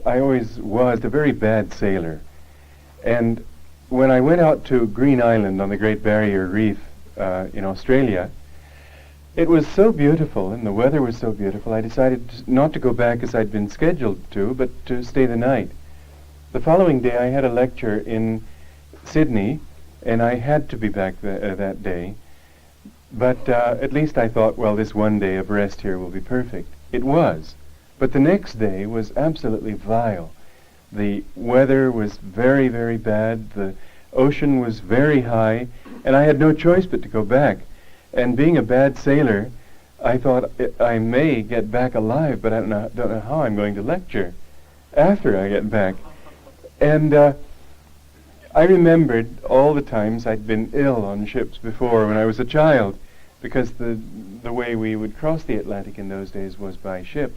I always was a very bad sailor. And when I went out to Green Island on the Great Barrier Reef in Australia, it was so beautiful and the weather was so beautiful, I decided not to go back as I'd been scheduled to, but to stay the night. The following day I had a lecture in Sydney, and I had to be back that day. But at least I thought, well, this one day of rest here will be perfect. It was. But the next day was absolutely vile. The weather was very, very bad. The ocean was very high, and I had no choice but to go back. And being a bad sailor, I thought I may get back alive, but I don't know how I'm going to lecture after I get back. And I remembered all the times I'd been ill on ships before when I was a child, because the way we would cross the Atlantic in those days was by ship.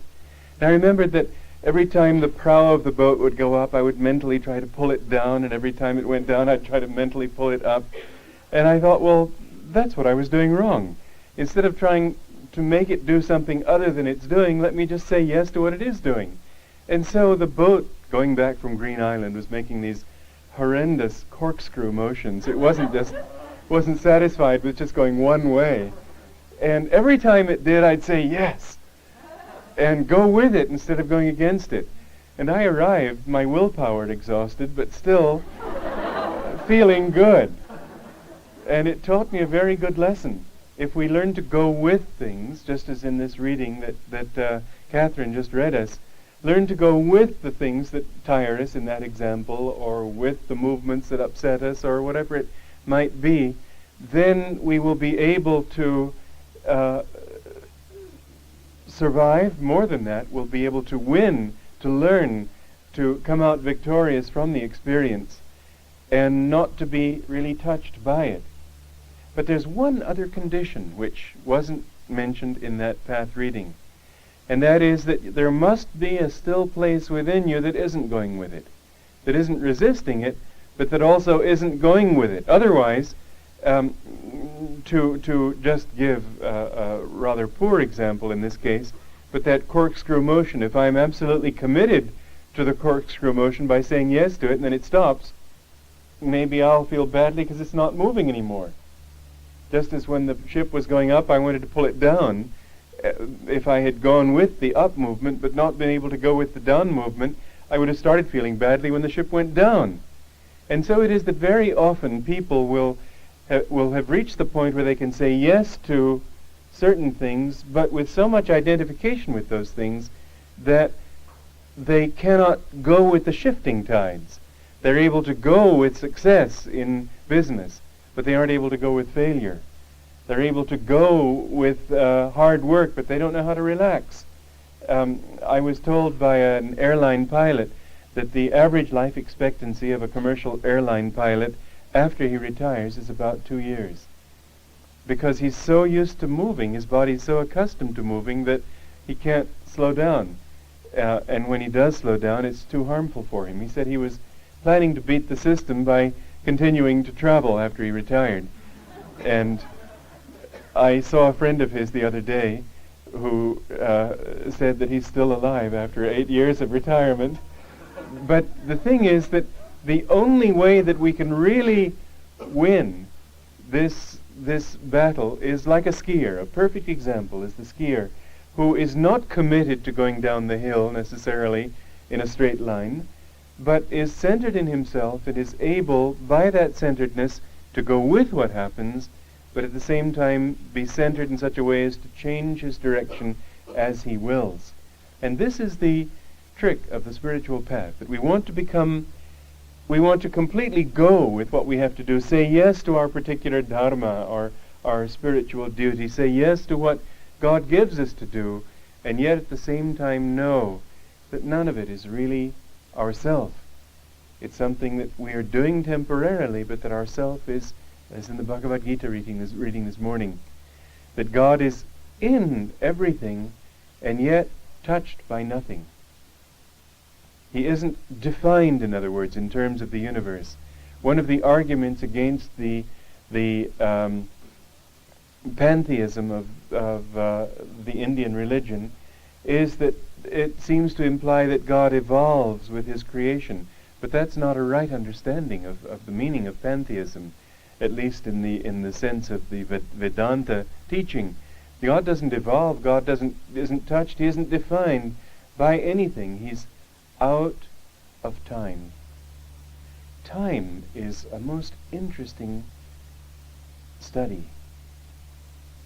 And I remembered that every time the prow of the boat would go up, I would mentally try to pull it down, and every time it went down, I'd try to mentally pull it up. And I thought, well, that's what I was doing wrong. Instead of trying to make it do something other than it's doing, let me just say yes to what it is doing. And so the boat going back from Green Island was making these horrendous corkscrew motions. It wasn't satisfied with just going one way. And every time it did, I'd say yes, and go with it instead of going against it. And I arrived, my willpower exhausted, but still feeling good. And it taught me a very good lesson. If we learn to go with things, just as in this reading that Catherine just read us, learn to go with the things that tire us in that example, or with the movements that upset us, or whatever it might be, then we will be able to survive. More than that, we'll be able to win, to learn, to come out victorious from the experience, and not to be really touched by it. But there's one other condition which wasn't mentioned in that path reading, and that is that there must be a still place within you that isn't going with it, that isn't resisting it, but that also isn't going with it. Otherwise, to just give a rather poor example in this case, but that corkscrew motion, if I'm absolutely committed to the corkscrew motion by saying yes to it and then it stops, maybe I'll feel badly because it's not moving anymore. Just as when the ship was going up, I wanted to pull it down. If I had gone with the up movement but not been able to go with the down movement, I would have started feeling badly when the ship went down. And so it is that very often people will have reached the point where they can say yes to certain things, but with so much identification with those things that they cannot go with the shifting tides. They're able to go with success in business, but they aren't able to go with failure. They're able to go with hard work, but they don't know how to relax. I was told by an airline pilot that the average life expectancy of a commercial airline pilot after he retires is about 2 years. Because he's so used to moving, his body's so accustomed to moving that he can't slow down. And when he does slow down, it's too harmful for him. He said he was planning to beat the system by continuing to travel after he retired. And I saw a friend of his the other day who said that he's still alive after 8 years of retirement. But the thing is that the only way that we can really win this battle is like a skier. A perfect example is the skier who is not committed to going down the hill necessarily in a straight line, but is centered in himself and is able, by that centeredness, to go with what happens, but at the same time be centered in such a way as to change his direction as he wills. And this is the trick of the spiritual path, that we want to completely go with what we have to do, say yes to our particular dharma or our spiritual duty, say yes to what God gives us to do, and yet at the same time know that none of it is really ourself. It's something that we are doing temporarily, but that ourself is, as in the Bhagavad Gita reading this morning, that God is in everything and yet touched by nothing. He isn't defined, in other words, in terms of the universe. One of the arguments against the pantheism of the Indian religion is that it seems to imply that God evolves with his creation. But that's not a right understanding of the meaning of pantheism, at least in the sense of the Vedanta teaching. God doesn't evolve. God isn't touched. He isn't defined by anything. He's out of time. Time is a most interesting study.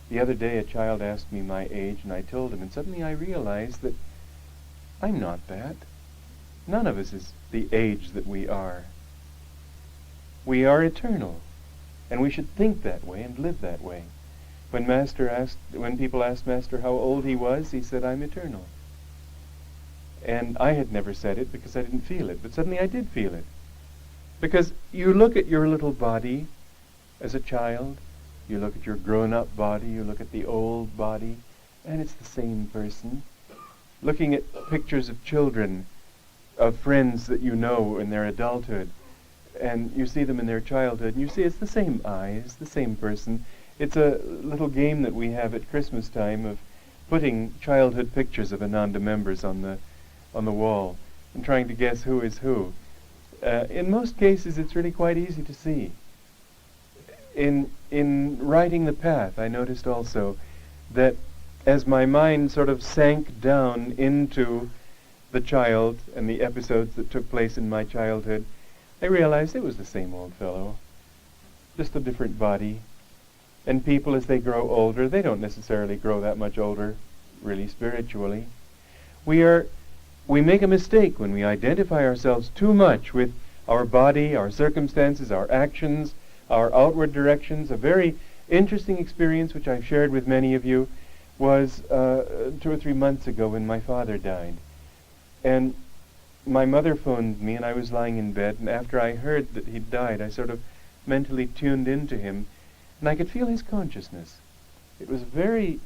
The other day a child asked me my age, and I told him, and suddenly I realized that I'm not that. None of us is the age that we are. We are eternal, and we should think that way and live that way. When people asked Master how old he was, he said, "I'm eternal." And I had never said it because I didn't feel it, but suddenly I did feel it. Because you look at your little body as a child, you look at your grown-up body, you look at the old body, and it's the same person. Looking at pictures of children, of friends that you know in their adulthood, and you see them in their childhood, and you see it's the same eyes, the same person. It's a little game that we have at Christmas time of putting childhood pictures of Ananda members on the wall and trying to guess who is who. In most cases, it's really quite easy to see. In writing the path, I noticed also that as my mind sort of sank down into the child and the episodes that took place in my childhood, I realized it was the same old fellow, just a different body. And people, as they grow older, they don't necessarily grow that much older, really spiritually. We make a mistake when we identify ourselves too much with our body, our circumstances, our actions, our outward directions. A very interesting experience, which I've shared with many of you, was 2 or 3 months ago when my father died. And my mother phoned me, and I was lying in bed, and after I heard that he'd died, I sort of mentally tuned into him, and I could feel his consciousness. It was a very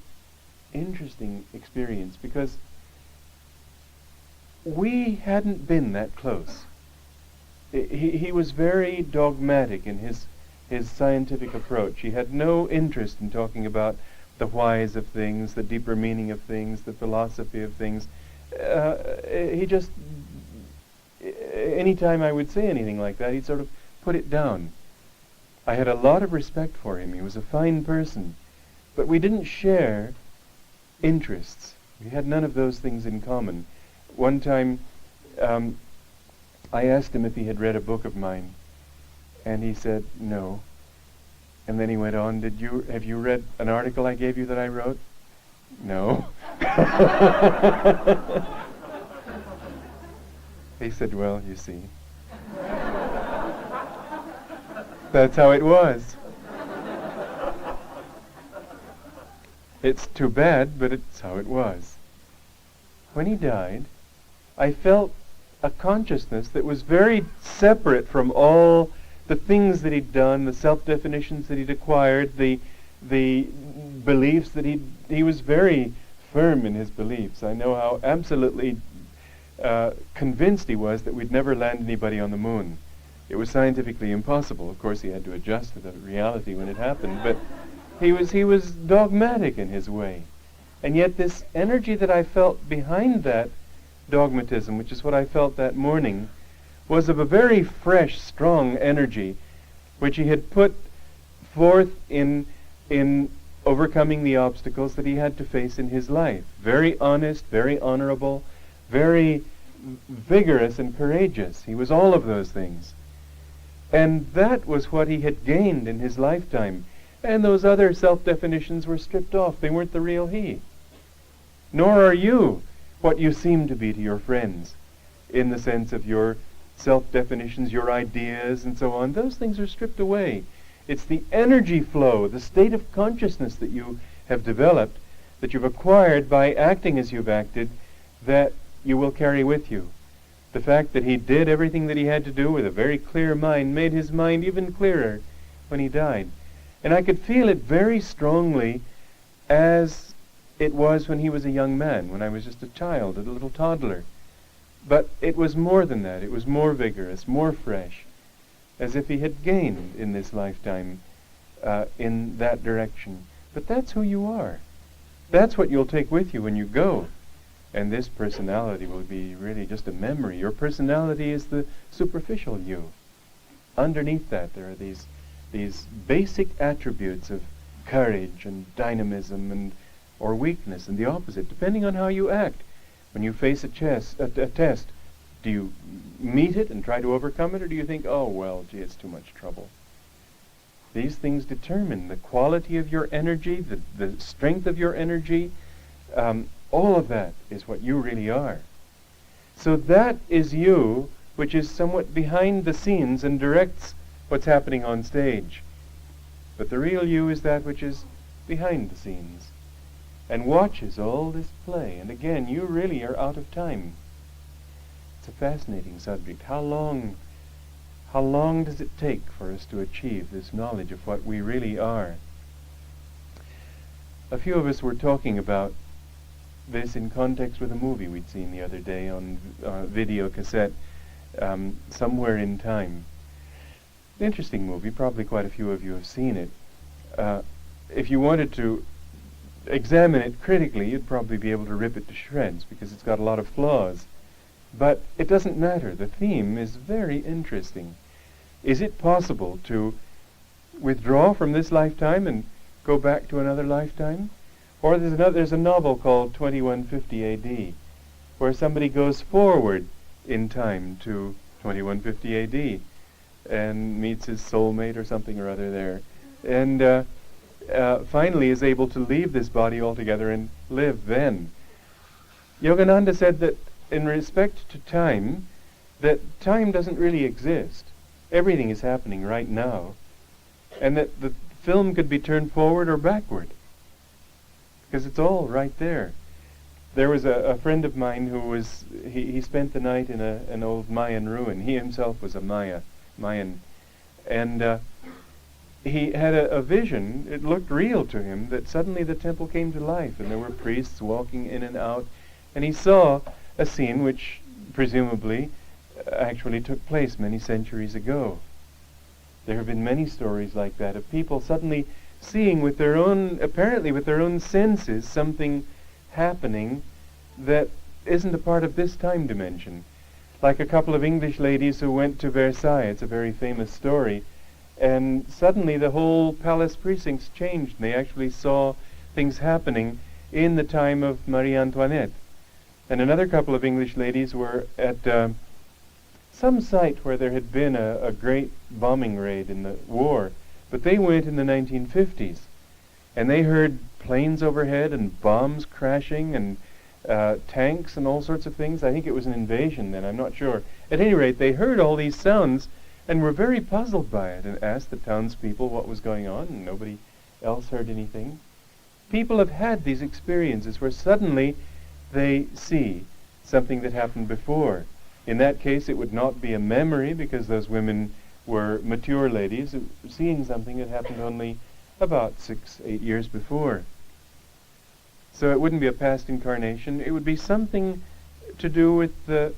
interesting experience because we hadn't been that close. He was very dogmatic in his scientific approach. He had no interest in talking about the whys of things, the deeper meaning of things, the philosophy of things. He just, any time I would say anything like that, he'd sort of put it down. I had a lot of respect for him. He was a fine person. But we didn't share interests. We had none of those things in common. One time, I asked him if he had read a book of mine, and he said no. And then he went on, have you read an article I gave you that I wrote? No. He said, well, you see. That's how it was. It's too bad, but it's how it was. When he died, I felt a consciousness that was very separate from all the things that he'd done, the self-definitions that he'd acquired, the beliefs that he was very firm in his beliefs. I know how absolutely convinced he was that we'd never land anybody on the moon. It was scientifically impossible. Of course, he had to adjust to the reality when it happened, but he was dogmatic in his way. And yet this energy that I felt behind that dogmatism, which is what I felt that morning, was of a very fresh, strong energy, which he had put forth in overcoming the obstacles that he had to face in his life. Very honest, very honorable, very vigorous and courageous. He was all of those things. And that was what he had gained in his lifetime. And those other self-definitions were stripped off. They weren't the real he. Nor are you what you seem to be to your friends, in the sense of your self-definitions, your ideas, and so on. Those things are stripped away. It's the energy flow, the state of consciousness that you have developed, that you've acquired by acting as you've acted, that you will carry with you. The fact that he did everything that he had to do with a very clear mind made his mind even clearer when he died. And I could feel it very strongly as it was when he was a young man, when I was just a child, a little toddler. But it was more than that. It was more vigorous, more fresh, as if he had gained in this lifetime in that direction. But that's who you are. That's what you'll take with you when you go. And this personality will be really just a memory. Your personality is the superficial you. Underneath that, there are these basic attributes of courage and dynamism and or weakness, and the opposite, depending on how you act. When you face a test, do you meet it and try to overcome it, or do you think, oh, well, gee, it's too much trouble? These things determine the quality of your energy, the strength of your energy. All of that is what you really are. So that is you, which is somewhat behind the scenes and directs what's happening on stage. But the real you is that which is behind the scenes and watches all this play. And again, you really are out of time. It's a fascinating subject. How long does it take for us to achieve this knowledge of what we really are? A few of us were talking about this in context with a movie we'd seen the other day on video cassette, Somewhere in Time. Interesting movie, probably quite a few of you have seen it. If you wanted to examine it critically, you'd probably be able to rip it to shreds because it's got a lot of flaws. But it doesn't matter. The theme is very interesting. Is it possible to withdraw from this lifetime and go back to another lifetime? Or there's a novel called 2150 A.D., where somebody goes forward in time to 2150 A.D. and meets his soulmate or something or other there, and finally is able to leave this body altogether and live then. Yogananda said that in respect to time, that time doesn't really exist. Everything is happening right now, and that the film could be turned forward or backward, because it's all right there. There was a friend of mine who was, he spent the night in an old Mayan ruin. He himself was a Mayan. And he had a vision, it looked real to him, that suddenly the temple came to life and there were priests walking in and out. And he saw a scene which presumably actually took place many centuries ago. There have been many stories like that of people suddenly seeing with their own, apparently with their own senses, something happening that isn't a part of this time dimension. Like a couple of English ladies who went to Versailles, it's a very famous story, and suddenly the whole palace precincts changed, and they actually saw things happening in the time of Marie Antoinette. And another couple of English ladies were at some site where there had been a great bombing raid in the war, but they went in the 1950s, and they heard planes overhead and bombs crashing and tanks and all sorts of things. I think it was an invasion then, I'm not sure. At any rate, they heard all these sounds and were very puzzled by it and asked the townspeople what was going on, and nobody else heard anything. People have had these experiences where suddenly they see something that happened before. In that case, it would not be a memory because those women were mature ladies seeing something that happened only about 6-8 years before. So it wouldn't be a past incarnation. It would be something to do with the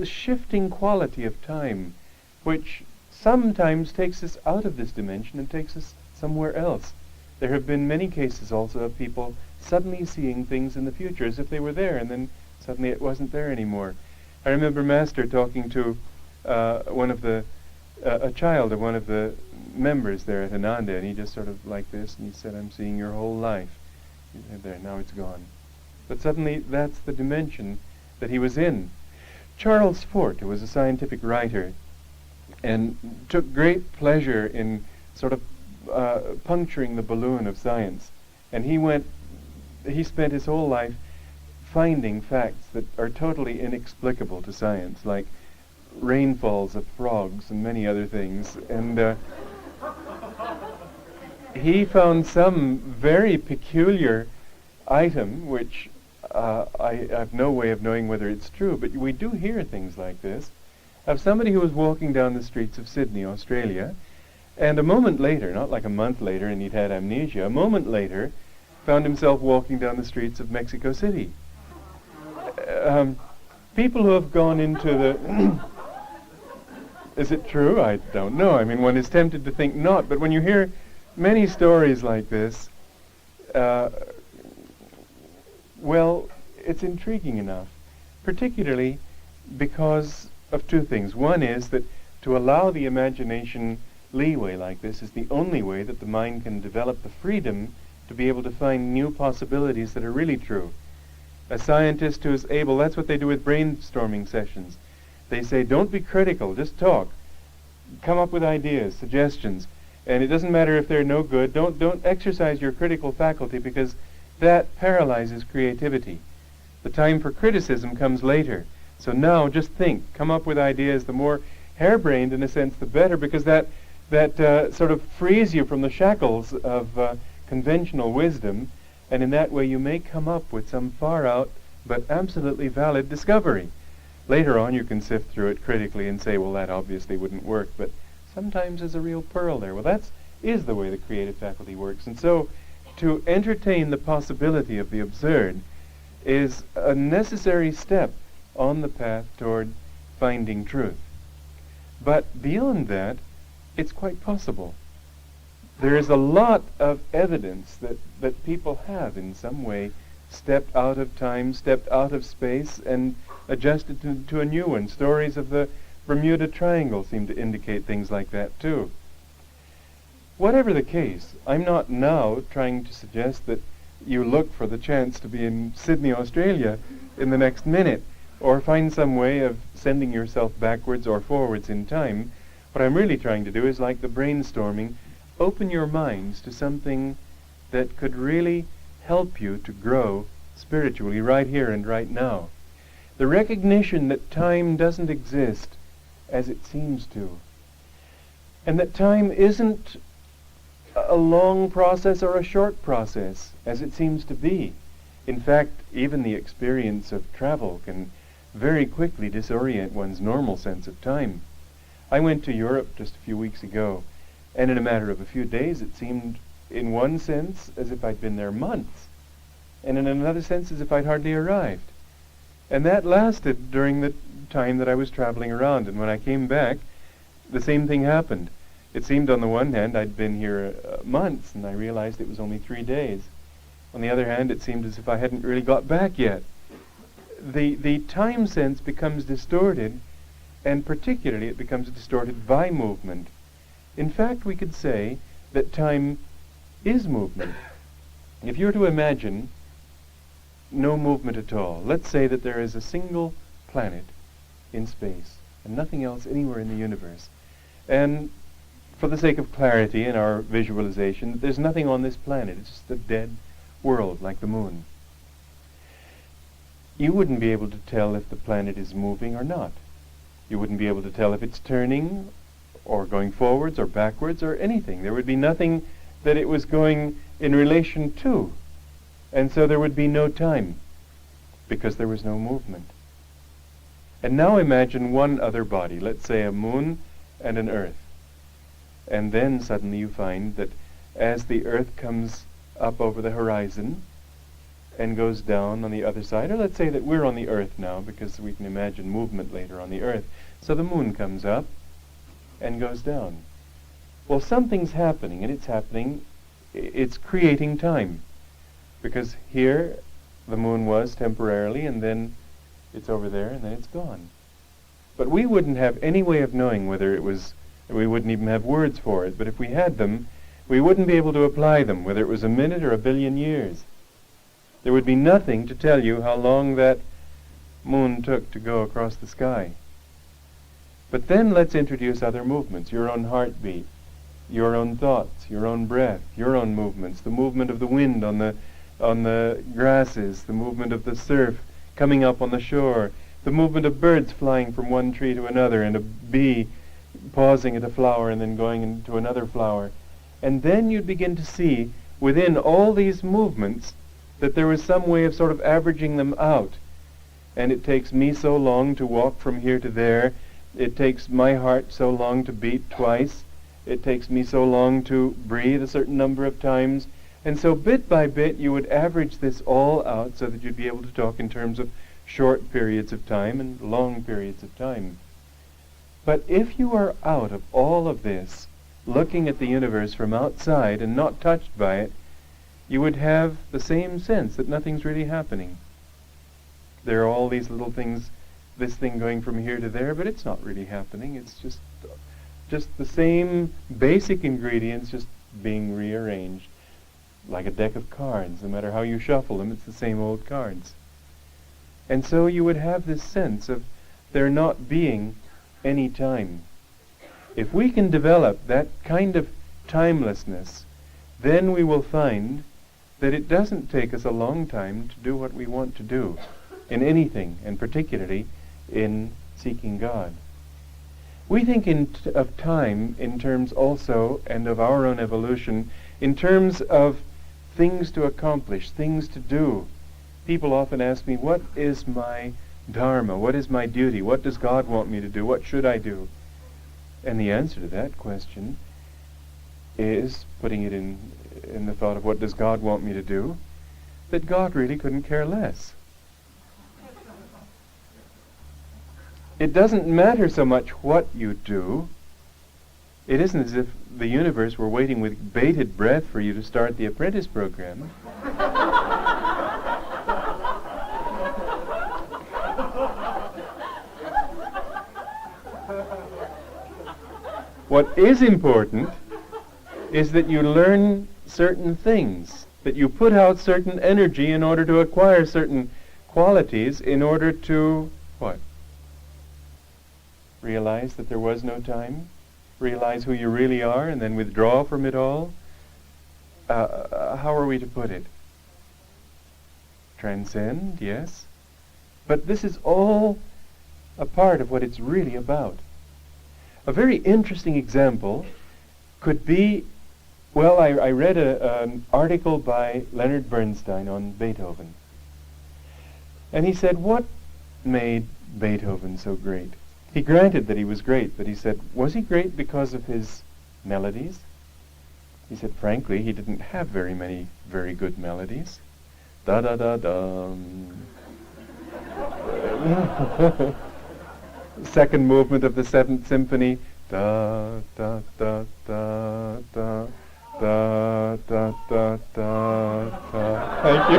shifting quality of time, which sometimes takes us out of this dimension and takes us somewhere else. There have been many cases also of people suddenly seeing things in the future as if they were there, and then suddenly it wasn't there anymore. I remember Master talking to a child of one of the members there at Ananda, and he just sort of like this, and he said, "I'm seeing your whole life." He said, "There, now it's gone." But suddenly that's the dimension that he was in. Charles Fort, who was a scientific writer, and took great pleasure in sort of puncturing the balloon of science, and he spent his whole life finding facts that are totally inexplicable to science, like rainfalls of frogs and many other things. And he found some very peculiar item, which I have no way of knowing whether it's true, but we do hear things like this, of somebody who was walking down the streets of Sydney, Australia, and a moment later, not like a month later and he'd had amnesia, a moment later found himself walking down the streets of Mexico City. People who have gone into the... Is it true? I don't know. I mean, one is tempted to think not, but when you hear many stories like this, well, it's intriguing enough, particularly because of two things. One is that to allow the imagination leeway like this is the only way that the mind can develop the freedom to be able to find new possibilities that are really true. A scientist who is able, that's what they do with brainstorming sessions. They say, don't be critical, just talk. Come up with ideas, suggestions. And it doesn't matter if they're no good. Don't exercise your critical faculty, because that paralyzes creativity. The time for criticism comes later. So now just think, come up with ideas. The more harebrained, in a sense, the better, because that sort of frees you from the shackles of conventional wisdom, and in that way you may come up with some far-out but absolutely valid discovery. Later on you can sift through it critically and say, well, that obviously wouldn't work, but sometimes there's a real pearl there. Well, that is the way the creative faculty works. And so to entertain the possibility of the absurd is a necessary step on the path toward finding truth. But beyond that, it's quite possible. There is a lot of evidence that people have in some way stepped out of time, stepped out of space, and adjusted to a new one. Stories of the Bermuda Triangle seem to indicate things like that too. Whatever the case, I'm not now trying to suggest that you look for the chance to be in Sydney, Australia in the next minute, or find some way of sending yourself backwards or forwards in time. What I'm really trying to do is, like the brainstorming, open your minds to something that could really help you to grow spiritually right here and right now. The recognition that time doesn't exist as it seems to, and that time isn't a long process or a short process as it seems to be. In fact, even the experience of travel can very quickly disorient one's normal sense of time. I went to Europe just a few weeks ago, and in a matter of a few days it seemed, in one sense, as if I'd been there months, and in another sense as if I'd hardly arrived. And that lasted during the time that I was traveling around, and when I came back, the same thing happened. It seemed on the one hand I'd been here months, and I realized it was only 3 days. On the other hand, it seemed as if I hadn't really got back yet. The time sense becomes distorted, and particularly it becomes distorted by movement. In fact, we could say that time is movement. If you were to imagine no movement at all, let's say that there is a single planet in space and nothing else anywhere in the universe, and for the sake of clarity in our visualization, there's nothing on this planet. It's just a dead world like the moon. You wouldn't be able to tell if the planet is moving or not. You wouldn't be able to tell if it's turning or going forwards or backwards or anything. There would be nothing that it was going in relation to. And so there would be no time, because there was no movement. And now imagine one other body, let's say a moon and an earth. And then suddenly you find that as the earth comes up over the horizon and goes down on the other side, or let's say that we're on the earth now, because we can imagine movement later on the earth. So the moon comes up and goes down. Well, something's happening, and it's creating time. Because here the moon was temporarily, and then it's over there, and then it's gone. But we wouldn't have any way of knowing whether it was, we wouldn't even have words for it, but if we had them, we wouldn't be able to apply them, whether it was a minute or a billion years. There would be nothing to tell you how long that moon took to go across the sky. But then let's introduce other movements, your own heartbeat, your own thoughts, your own breath, your own movements, the movement of the wind on the grasses, the movement of the surf coming up on the shore, the movement of birds flying from one tree to another, and a bee pausing at a flower and then going into another flower. And then you'd begin to see within all these movements that there was some way of sort of averaging them out. And it takes me so long to walk from here to there. It takes my heart so long to beat twice. It takes me so long to breathe a certain number of times. And so bit by bit you would average this all out so that you'd be able to talk in terms of short periods of time and long periods of time. But if you are out of all of this, looking at the universe from outside and not touched by it, you would have the same sense that nothing's really happening. there are all these little things, this thing going from here to there, but it's not really happening. It's just the same basic ingredients just being rearranged, like a deck of cards. No matter how you shuffle them, it's the same old cards. And so you would have this sense of there not being any time. If we can develop that kind of timelessness, then we will find that it doesn't take us a long time to do what we want to do in anything, and particularly in seeking God. We think of time in terms also, and of our own evolution, in terms of things to accomplish, things to do. People often ask me, what is my dharma? What is my duty? What does God want me to do? What should I do? And the answer to that question is, putting it in the thought of what does God want me to do, that God really couldn't care less. It doesn't matter so much what you do. It isn't as if the universe were waiting with bated breath for you to start the apprentice program. What is important is that you learn certain things, that you put out certain energy in order to acquire certain qualities, in order to, what? Realize that there was no time? Realize who you really are and then withdraw from it all? How are we to put it? Transcend, yes. But this is all a part of what it's really about. A very interesting example could be, well, I read an article by Leonard Bernstein on Beethoven. And he said, what made Beethoven so great? He granted that he was great, but he said, was he great because of his melodies? He said, frankly, he didn't have very many very good melodies. Da-da-da-dum. Second movement of the Seventh Symphony. Da da da da da da da da da da. Thank you.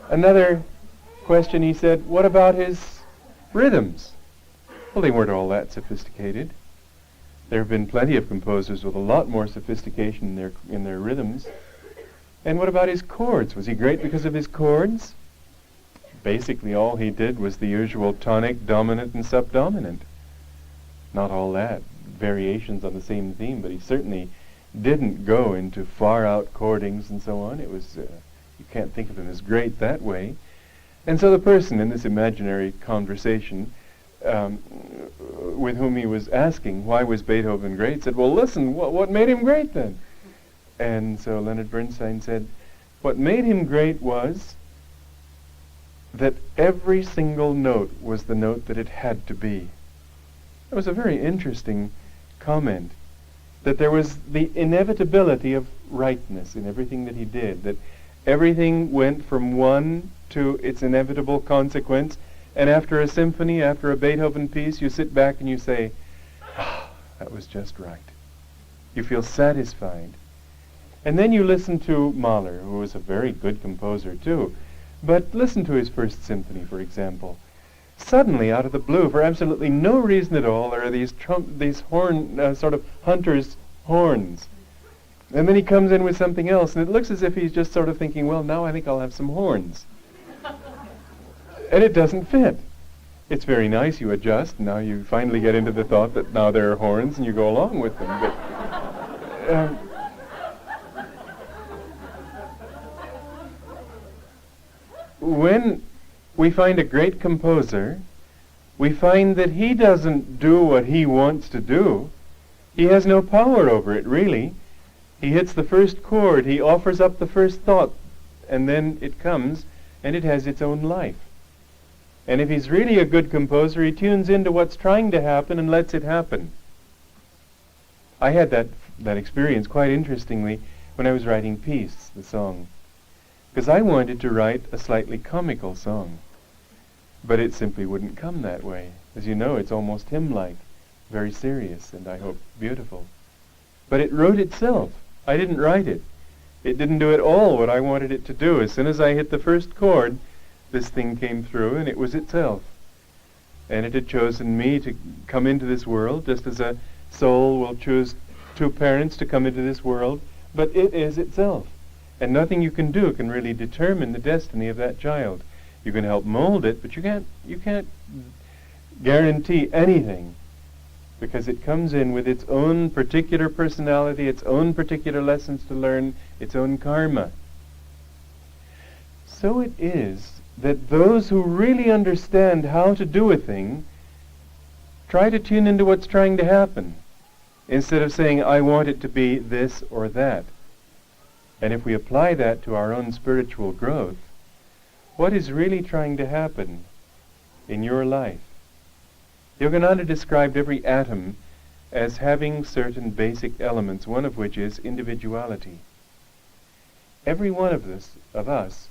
Another question, he said, what about his rhythms? Well, they weren't all that sophisticated. There have been plenty of composers with a lot more sophistication in their rhythms. And what about his chords? Was he great because of his chords? Basically, all he did was the usual tonic, dominant, and subdominant. Not all that, variations on the same theme, but he certainly didn't go into far-out chordings and so on. It was, you can't think of him as great that way. And so the person in this imaginary conversation with whom he was asking, why was Beethoven great, said, well, listen, what made him great then? And so Leonard Bernstein said, what made him great was that every single note was the note that it had to be. That was a very interesting comment, that there was the inevitability of rightness in everything that he did, that everything went from one to its inevitable consequence, and after a symphony, after a Beethoven piece, you sit back and you say, that was just right. You feel satisfied. And then you listen to Mahler, who was a very good composer too, but listen to his first symphony, for example. Suddenly, out of the blue, for absolutely no reason at all, there are these horn, sort of hunter's horns. And then he comes in with something else, and it looks as if he's just sort of thinking, well, now I think I'll have some horns. And it doesn't fit. It's very nice, you adjust, now you finally get into the thought that now there are horns, and you go along with them. But when we find a great composer, we find that he doesn't do what he wants to do. He has no power over it, really. He hits the first chord, he offers up the first thought, and then it comes, and it has its own life. And if he's really a good composer, he tunes into what's trying to happen and lets it happen. I had that experience quite interestingly when I was writing Peace, the song. Because I wanted to write a slightly comical song. But it simply wouldn't come that way. As you know, it's almost hymn-like, very serious, and I hope beautiful. But it wrote itself. I didn't write it. It didn't do at all what I wanted it to do. As soon as I hit the first chord, this thing came through, and it was itself. And it had chosen me to come into this world, just as a soul will choose two parents to come into this world, but it is itself. And nothing you can do can really determine the destiny of that child. You can help mold it, but you can't guarantee anything, because it comes in with its own particular personality, its own particular lessons to learn, its own karma. So it is that those who really understand how to do a thing try to tune into what's trying to happen, instead of saying, I want it to be this or that. And if we apply that to our own spiritual growth, what is really trying to happen in your life? Yogananda described every atom as having certain basic elements, one of which is individuality. Every one of us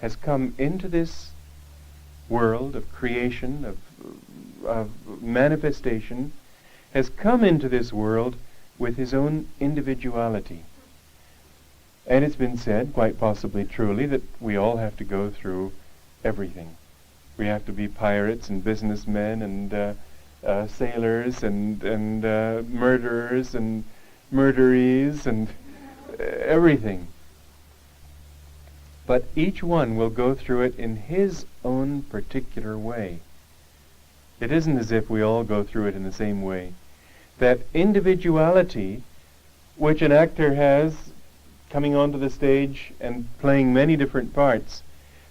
has come into this world of creation, of manifestation, has come into this world with his own individuality. And it's been said, quite possibly truly, that we all have to go through everything. We have to be pirates and businessmen and sailors and murderers and murderees and everything. But each one will go through it in his own particular way. It isn't as if we all go through it in the same way. That individuality, which an actor has coming onto the stage and playing many different parts,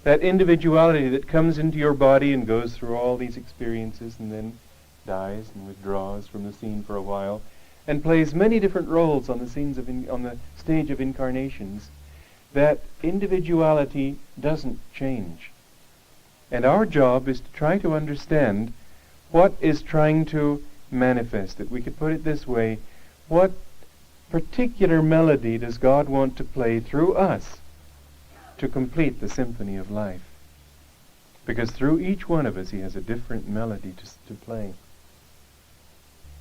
that individuality that comes into your body and goes through all these experiences and then dies and withdraws from the scene for a while and plays many different roles on the on the stage of incarnations, that individuality doesn't change. And our job is to try to understand what is trying to manifest it. We could put it this way: what particular melody does God want to play through us to complete the symphony of life? Because through each one of us he has a different melody to play.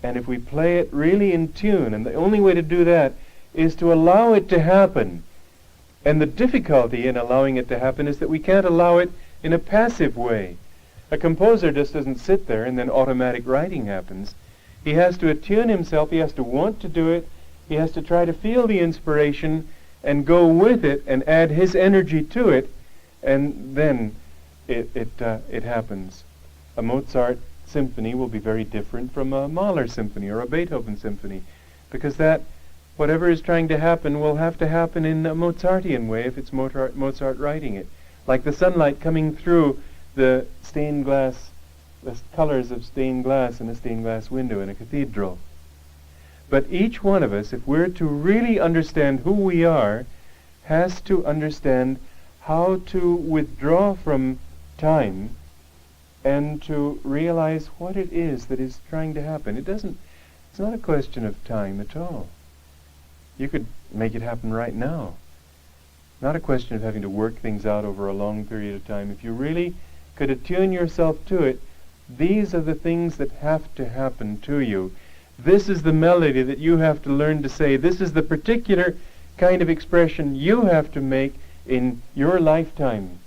And if we play it really in tune, and the only way to do that is to allow it to happen. And the difficulty in allowing it to happen is that we can't allow it in a passive way. A composer just doesn't sit there and then automatic writing happens. He has to attune himself, he has to want to do it, he has to try to feel the inspiration and go with it and add his energy to it, and then it happens. A Mozart symphony will be very different from a Mahler symphony or a Beethoven symphony, because that whatever is trying to happen will have to happen in a Mozartian way if it's Mozart writing it. Like the sunlight coming through the stained glass, the colors of stained glass in a stained glass window in a cathedral. But each one of us, if we're to really understand who we are, has to understand how to withdraw from time and to realize what it is that is trying to happen. It's not a question of time at all. You could make it happen right now. Not a question of having to work things out over a long period of time. If you really could attune yourself to it, these are the things that have to happen to you. This is the melody that you have to learn to say. This is the particular kind of expression you have to make in your lifetime.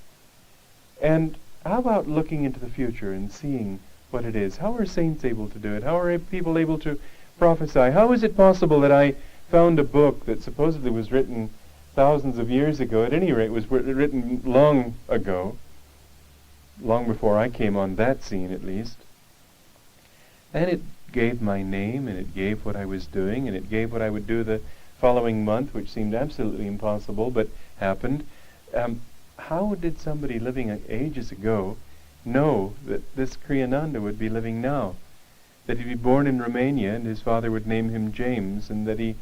And how about looking into the future and seeing what it is? How are saints able to do it? How are people able to prophesy? How is it possible that I found a book that supposedly was written thousands of years ago, at any rate was written long ago, long before I came on that scene at least, and it gave my name, and it gave what I was doing, and it gave what I would do the following month, which seemed absolutely impossible, but happened. How did somebody living ages ago know that this Kriyananda would be living now? That he'd be born in Romania, and his father would name him James, and that he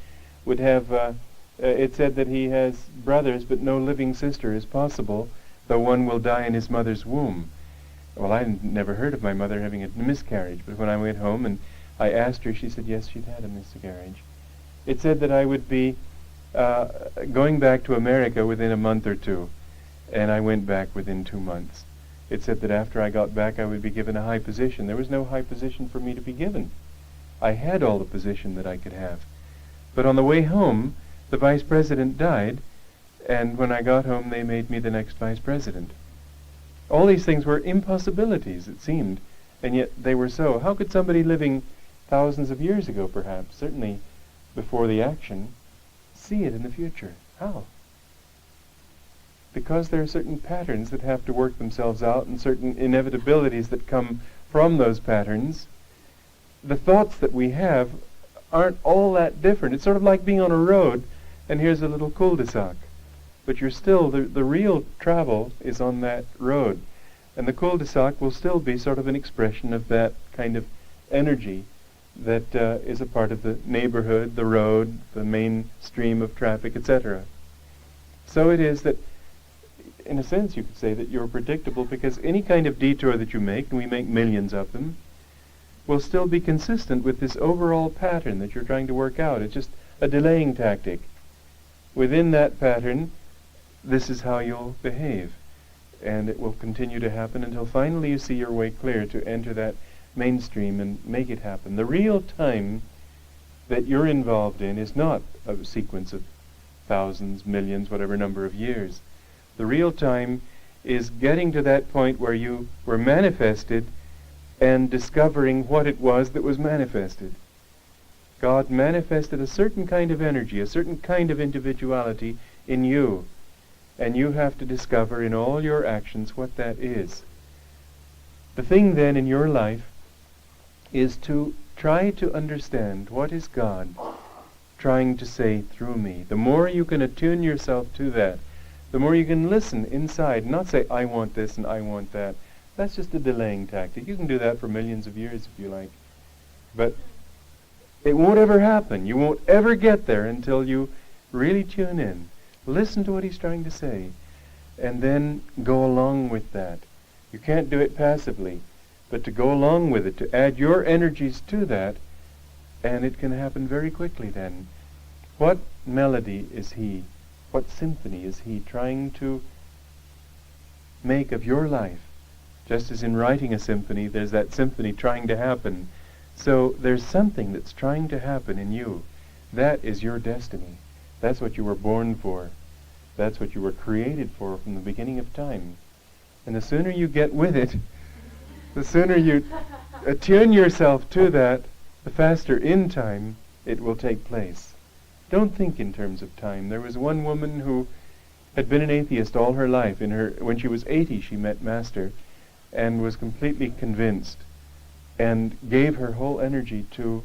would have, it said that he has brothers, but no living sister is possible, though one will die in his mother's womb. Well, I never heard of my mother having a miscarriage, but when I went home and I asked her, she said yes, she'd had a miscarriage. It said that I would be going back to America within a month or two, and I went back within 2 months. It said that after I got back I would be given a high position. There was no high position for me to be given. I had all the position that I could have. But on the way home, the vice president died, and when I got home, they made me the next vice president. All these things were impossibilities, it seemed, and yet they were so. How could somebody living thousands of years ago, perhaps, certainly before the action, see it in the future? How? Because there are certain patterns that have to work themselves out and certain inevitabilities that come from those patterns. The thoughts that we have aren't all that different. It's sort of like being on a road, and here's a little cul-de-sac. But you're still, the real travel is on that road. And the cul-de-sac will still be sort of an expression of that kind of energy that is a part of the neighborhood, the road, the main stream of traffic, etc. So it is that, in a sense, you could say that you're predictable, because any kind of detour that you make, and we make millions of them, will still be consistent with this overall pattern that you're trying to work out. It's just a delaying tactic. Within that pattern, this is how you'll behave. And it will continue to happen until finally you see your way clear to enter that mainstream and make it happen. The real time that you're involved in is not a sequence of thousands, millions, whatever number of years. The real time is getting to that point where you were manifested and discovering what it was that was manifested. God manifested a certain kind of energy, a certain kind of individuality in you, and you have to discover in all your actions what that is. The thing then in your life is to try to understand what is God trying to say through me. The more you can attune yourself to that, the more you can listen inside, not say, I want this and I want that. That's just a delaying tactic. You can do that for millions of years if you like. But it won't ever happen. You won't ever get there until you really tune in. Listen to what he's trying to say, and then go along with that. You can't do it passively, but to go along with it, to add your energies to that, and it can happen very quickly then. What melody is he, what symphony is he trying to make of your life? Just as in writing a symphony, there's that symphony trying to happen. So there's something that's trying to happen in you. That is your destiny. That's what you were born for. That's what you were created for from the beginning of time. And the sooner you get with it, the sooner you attune yourself to that, the faster in time it will take place. Don't think in terms of time. There was one woman who had been an atheist all her life. When she was 80, she met Master and was completely convinced and gave her whole energy to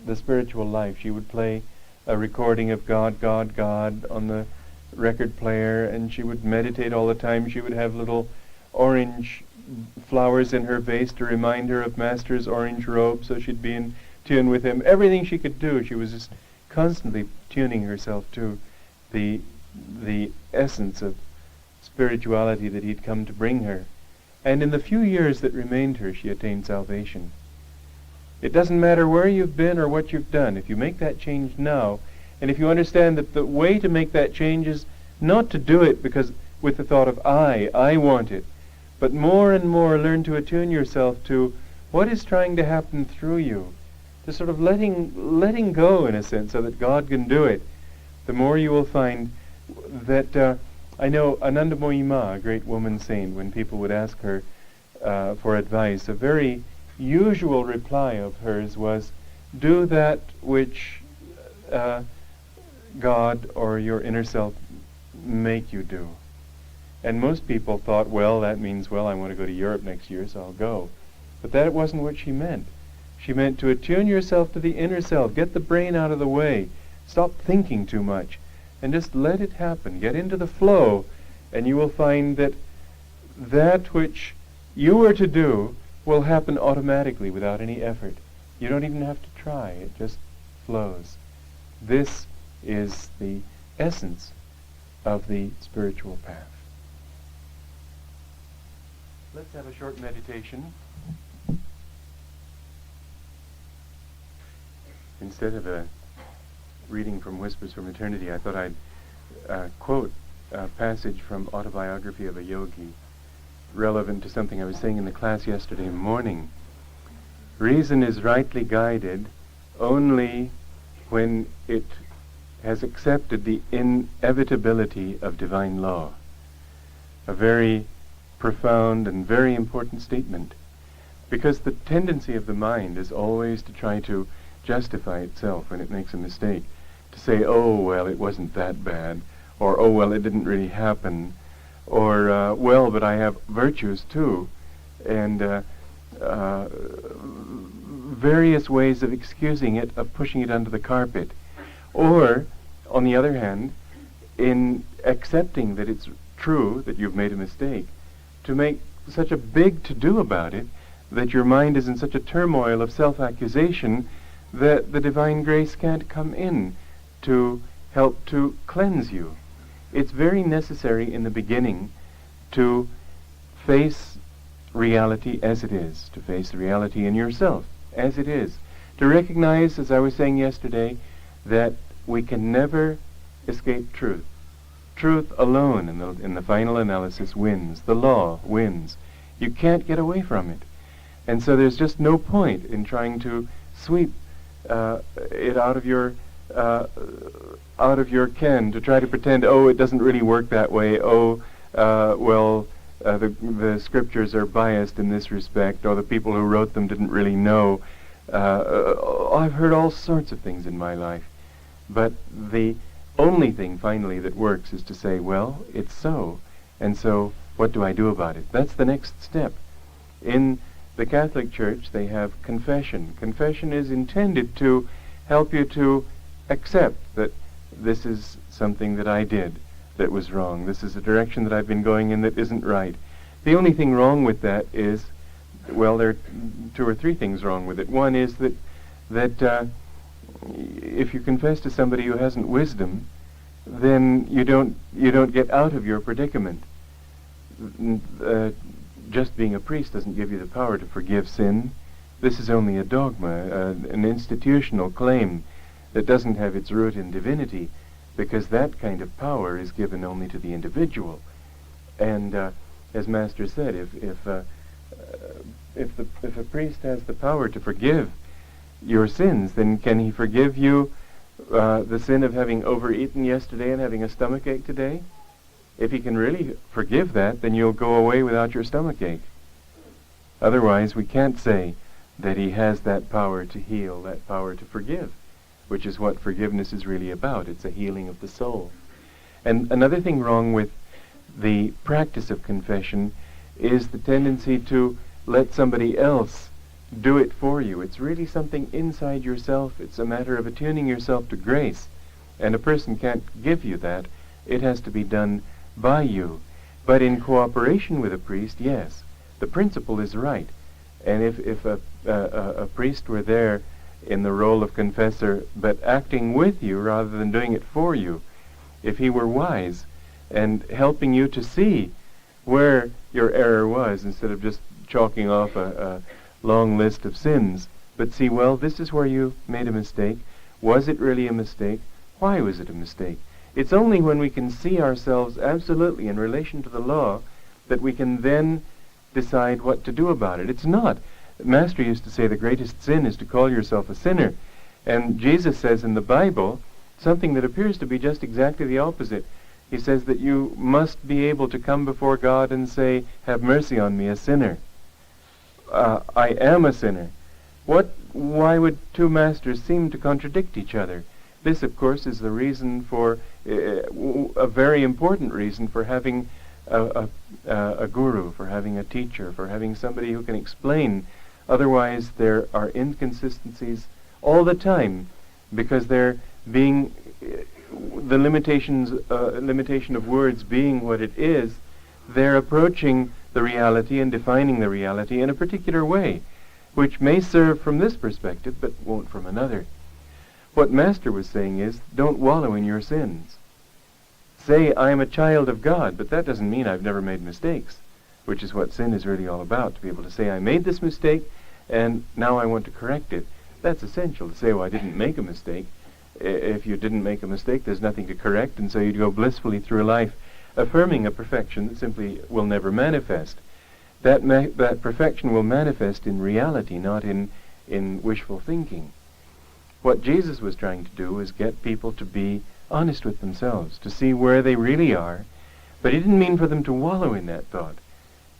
the spiritual life. She would play a recording of God, God, God on the record player, and she would meditate all the time. She would have little orange flowers in her vase to remind her of Master's orange robe, so she'd be in tune with him. Everything she could do, she was just constantly tuning herself to the essence of spirituality that he'd come to bring her. And in the few years that remained her, she attained salvation. It doesn't matter where you've been or what you've done. If you make that change now, and if you understand that the way to make that change is not to do it because with the thought of I want it, but more and more learn to attune yourself to what is trying to happen through you, to sort of letting go in a sense so that God can do it, the more you will find that I know Ananda, a great woman saint, when people would ask her for advice, a very usual reply of hers was, do that which God or your inner self make you do. And most people thought, well, that means, well, I want to go to Europe next year, so I'll go. But that wasn't what she meant. She meant to attune yourself to the inner self, get the brain out of the way, stop thinking too much, and just let it happen. Get into the flow, and you will find that that which you were to do will happen automatically without any effort. You don't even have to try. It just flows. This is the essence of the spiritual path. Let's have a short meditation. Instead of a reading from Whispers from Eternity, I thought I'd quote a passage from Autobiography of a Yogi, relevant to something I was saying in the class yesterday morning. Reason is rightly guided only when it has accepted the inevitability of divine law. A very profound and very important statement, because the tendency of the mind is always to try to justify itself when it makes a mistake, to say, oh, well, it wasn't that bad, or, oh, well, it didn't really happen, or, well, but I have virtues too, and various ways of excusing it, of pushing it under the carpet. Or, on the other hand, in accepting that it's true that you've made a mistake, to make such a big to-do about it that your mind is in such a turmoil of self-accusation that the divine grace can't come in to help to cleanse you. It's very necessary in the beginning to face reality as it is, to face the reality in yourself as it is, to recognize, as I was saying yesterday, that we can never escape truth. Truth alone in the final analysis wins. The law wins. You can't get away from it. And so there's just no point in trying to sweep it out of your ken, to try to pretend, oh, it doesn't really work that way, oh, the scriptures are biased in this respect, or the people who wrote them didn't really know. I've heard all sorts of things in my life. But the only thing finally that works is to say, well, it's so, and so what do I do about it? That's the next step. In the Catholic Church, they have confession. Confession is intended to help you to accept that this is something that I did that was wrong. This is a direction that I've been going in that isn't right. The only thing wrong with that is, well, there are two or three things wrong with it. One is that if you confess to somebody who hasn't wisdom, then you don't get out of your predicament. Just being a priest doesn't give you the power to forgive sin. This is only a dogma, an institutional claim that doesn't have its root in divinity, because that kind of power is given only to the individual. And as Master said, if a priest has the power to forgive your sins, then can he forgive you the sin of having overeaten yesterday and having a stomachache today? If he can really forgive that, then you'll go away without your stomachache. Otherwise, we can't say that he has that power to heal, that power to forgive, which is what forgiveness is really about. It's a healing of the soul. And another thing wrong with the practice of confession is the tendency to let somebody else do it for you. It's really something inside yourself. It's a matter of attuning yourself to grace. And a person can't give you that. It has to be done by you. But in cooperation with a priest, yes, the principle is right. And if a priest were there in the role of confessor, but acting with you rather than doing it for you, if he were wise and helping you to see where your error was, instead of just chalking off a long list of sins, but see, well, this is where you made a mistake. Was it really a mistake? Why was it a mistake? It's only when we can see ourselves absolutely in relation to the law that we can then decide what to do about it. It's not. Master used to say the greatest sin is to call yourself a sinner. And Jesus says in the Bible something that appears to be just exactly the opposite. He says that you must be able to come before God and say, have mercy on me, a sinner. I am a sinner. Why would two masters seem to contradict each other? This, of course, is the reason for, a very important reason for having a guru, for having a teacher, for having somebody who can explain. Otherwise, there are inconsistencies all the time, because they're being, the limitation of words being what it is, they're approaching the reality and defining the reality in a particular way, which may serve from this perspective, but won't from another. What Master was saying is, don't wallow in your sins. Say, I am a child of God, but that doesn't mean I've never made mistakes, which is what sin is really all about, to be able to say, I made this mistake, and now I want to correct it. That's essential, to say, well, I didn't make a mistake. If you didn't make a mistake, there's nothing to correct, and so you'd go blissfully through life, affirming a perfection that simply will never manifest. That perfection will manifest in reality, not in wishful thinking. What Jesus was trying to do was get people to be honest with themselves, to see where they really are, but he didn't mean for them to wallow in that thought.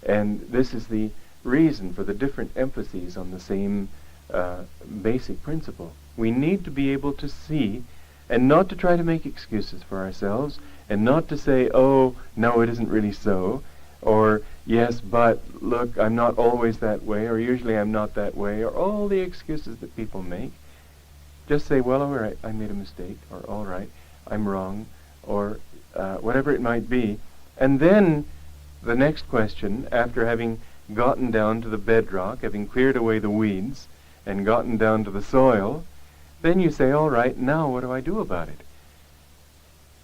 And this is the reason for the different emphases on the same basic principle. We need to be able to see and not to try to make excuses for ourselves and not to say, oh, no, it isn't really so, or yes, but look, I'm not always that way, or usually I'm not that way, or all the excuses that people make. Just say, well, all right, I made a mistake, or all right, I'm wrong, or whatever it might be. And then the next question, after having gotten down to the bedrock, having cleared away the weeds, and gotten down to the soil, then you say, all right, now what do I do about it?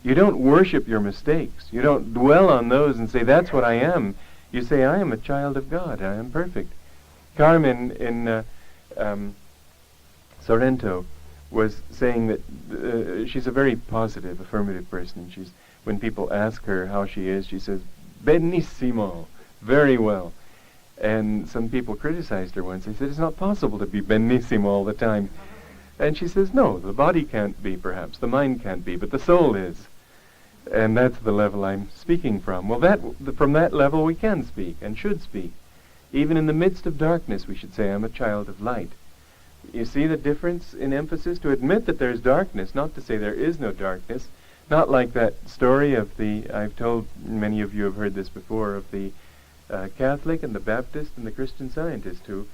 You don't worship your mistakes. You don't dwell on those and say, that's what I am. You say, I am a child of God. I am perfect. Carmen in Sorrento was saying that she's a very positive, affirmative person. When people ask her how she is, she says, benissimo, very well. And some people criticized her once. They said, it's not possible to be benissimo all the time. And she says, no, the body can't be, perhaps. The mind can't be, but the soul is. And that's the level I'm speaking from. Well, from that level we can speak and should speak. Even in the midst of darkness, we should say, I'm a child of light. You see the difference in emphasis? To admit that there's darkness, not to say there is no darkness. Not like that story of I've told, many of you have heard this before, of the Catholic and the Baptist and the Christian Scientist who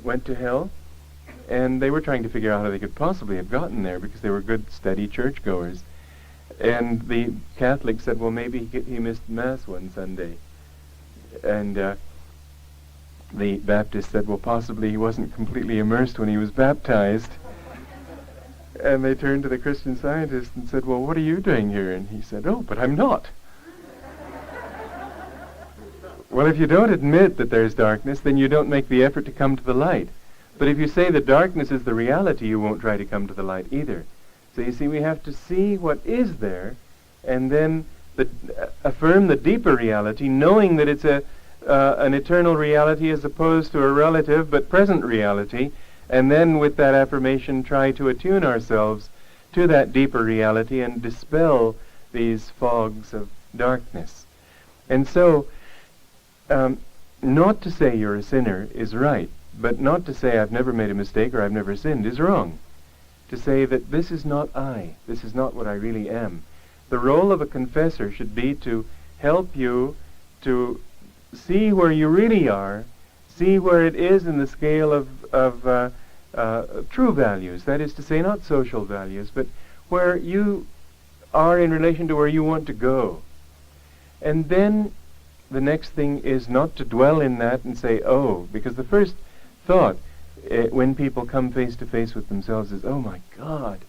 went to hell, and they were trying to figure out how they could possibly have gotten there because they were good, steady churchgoers. And the Catholic said, well, maybe he missed Mass one Sunday. And the Baptist said, well, possibly he wasn't completely immersed when he was baptized. And they turned to the Christian Scientist and said, well, what are you doing here? And he said, oh, but I'm not. Well, if you don't admit that there's darkness, then you don't make the effort to come to the light. But if you say the darkness is the reality, you won't try to come to the light either. So you see, we have to see what is there, and then affirm the deeper reality, knowing that it's an eternal reality as opposed to a relative but present reality, and then with that affirmation try to attune ourselves to that deeper reality and dispel these fogs of darkness. And so, not to say you're a sinner is right, but not to say I've never made a mistake or I've never sinned is wrong. To say that this is not I, this is not what I really am. The role of a confessor should be to help you to see where you really are, see where it is in the scale of true values, that is to say, not social values, but where you are in relation to where you want to go. And then the next thing is not to dwell in that and say, oh, because the first thought when people come face to face with themselves is, oh my God.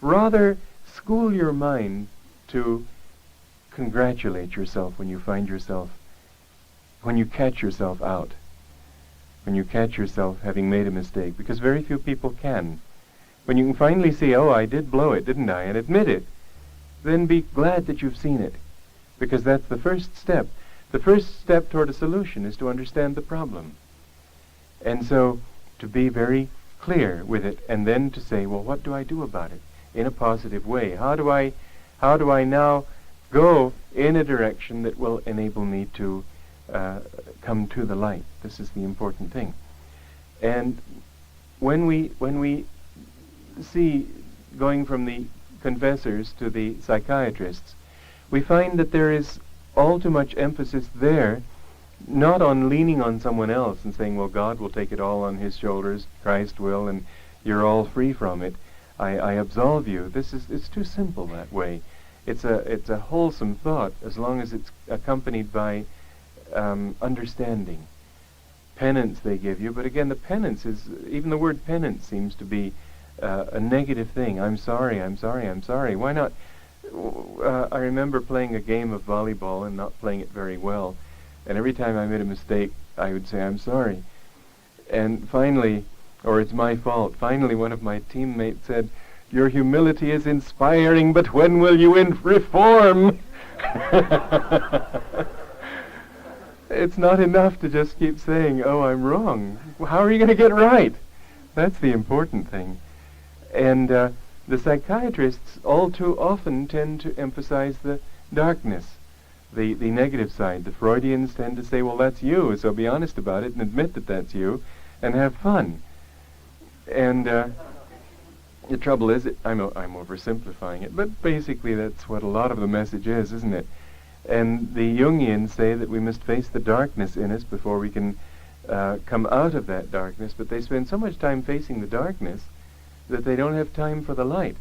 Rather, school your mind to congratulate yourself when you find yourself, when you catch yourself out, when you catch yourself having made a mistake, because very few people can. When you can finally see, oh, I did blow it, didn't I, and admit it, then be glad that you've seen it, because that's the first step. The first step toward a solution is to understand the problem. And so, to be very clear with it, and then to say, well, what do I do about it in a positive way? How do I now go in a direction that will enable me to come to the light? This is the important thing. And when we see, going from the confessors to the psychiatrists, we find that there is all too much emphasis there, not on leaning on someone else and saying, well, God will take it all on his shoulders, Christ will, and you're all free from it. I absolve you. It's too simple that way. It's a wholesome thought as long as it's accompanied by understanding. Penance they give you, but again, the penance is, even the word penance seems to be a negative thing. I'm sorry, I'm sorry, I'm sorry. Why not? I remember playing a game of volleyball and not playing it very well. And every time I made a mistake, I would say, I'm sorry. And finally, or it's my fault, finally one of my teammates said, your humility is inspiring, but when will you reform? It's not enough to just keep saying, oh, I'm wrong. How are you going to get right? That's the important thing. And the psychiatrists all too often tend to emphasize the darkness, the negative side. The Freudians tend to say, well, that's you, so be honest about it and admit that that's you, and have fun. And the trouble is, I'm oversimplifying it, but basically that's what a lot of the message is, isn't it? And the Jungians say that we must face the darkness in us before we can come out of that darkness, but they spend so much time facing the darkness that they don't have time for the light.